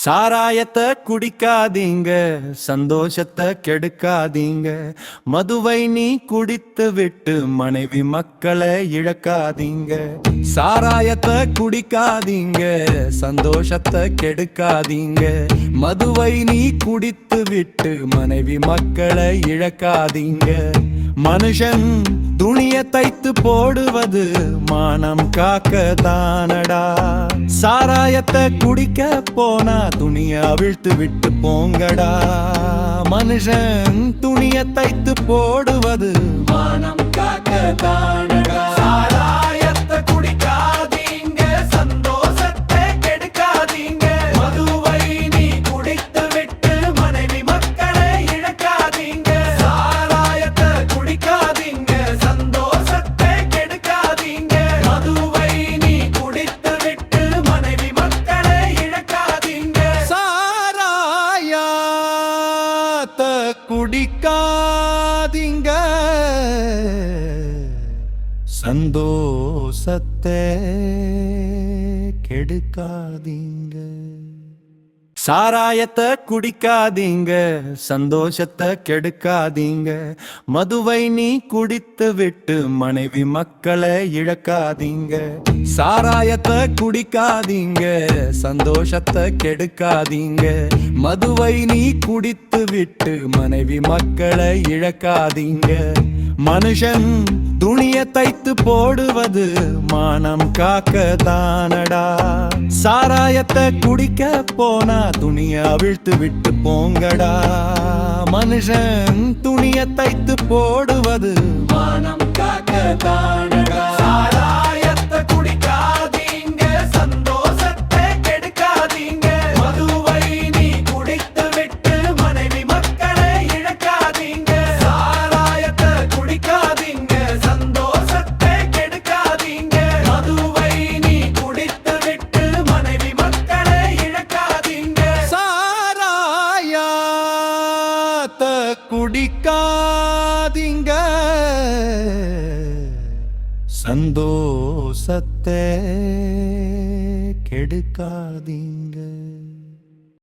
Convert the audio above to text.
சாராயத்தை குடிக்காதீங்க, சந்தோஷத்தை கெடுக்காதீங்க. மதுவை நீ குடித்து விட்டு மனைவி மக்களை இழக்காதீங்க. சாராயத்தை குடிக்காதீங்க, சந்தோஷத்தை கெடுக்காதீங்க. மதுவை நீ குடித்து விட்டு மனைவி மக்களை இழக்காதீங்க. மனுஷன் துணிய தைத்து போடுவது மானம் காக்க தானடா. சாராயத்தை குடிக்க போனா துணிய அவிழ்த்து விட்டு போங்கடா. மனுஷன் துணிய தைத்து போடுவது மானம் காக்க தானடா. சாராயத்தை குடிக்காதீங்க, சந்தோஷத்தை கெடுக்காதீங்க. மதுவை நீ குடித்து விட்டு மனைவி மக்களை இழக்காதீங்க. சாராயத்தை குடிக்காதீங்க, சந்தோஷத்தை கெடுக்காதீங்க. மதுவை நீ குடித்து விட்டு மனைவி மக்களை இழக்காதீங்க. சாராயத்தை குடிக்காதீங்க, சந்தோஷத்தை கெடுக்காதீங்க. சாராயத்தை குடிக்காதீங்க, சந்தோஷத்தை கெடுக்காதீங்க. மதுவை நீ குடித்து விட்டு மனைவி மக்களை இழக்காதீங்க. சாராயத்தை குடிக்காதீங்க, சந்தோஷத்தை கெடுக்காதீங்க. மதுவை நீ குடித்து விட்டு மனைவி மக்களை இழக்காதீங்க. மனுஷன் துணிய தைத்து போடுவது மானம் காக்க தானடா. சாராயத்தை குடிக்க போனா துணிய அவிழ்த்து விட்டு போங்கடா. மனுஷன் துணிய தைத்து போடுவது மானம் காக்க தானடா. சாராயத்தை குடிக்காதீங்க, சந்தோஷத்தை கெடுக்காதீங்க. மதுவை நீ குடித்து விட்டு மனைவி மக்களை இழக்காதீங்க. சாராயத்தை குடிக்காதீங்க, சந்தோஷத்தை கெடுக்காதீங்க. மதுவை நீ குடித்து விட்டு மனைவி மக்களை இழக்காதீங்க. சாராயத்தை குடிக்காதீங்க, சந்தோஷத்தை கெடுக்காதீங்க.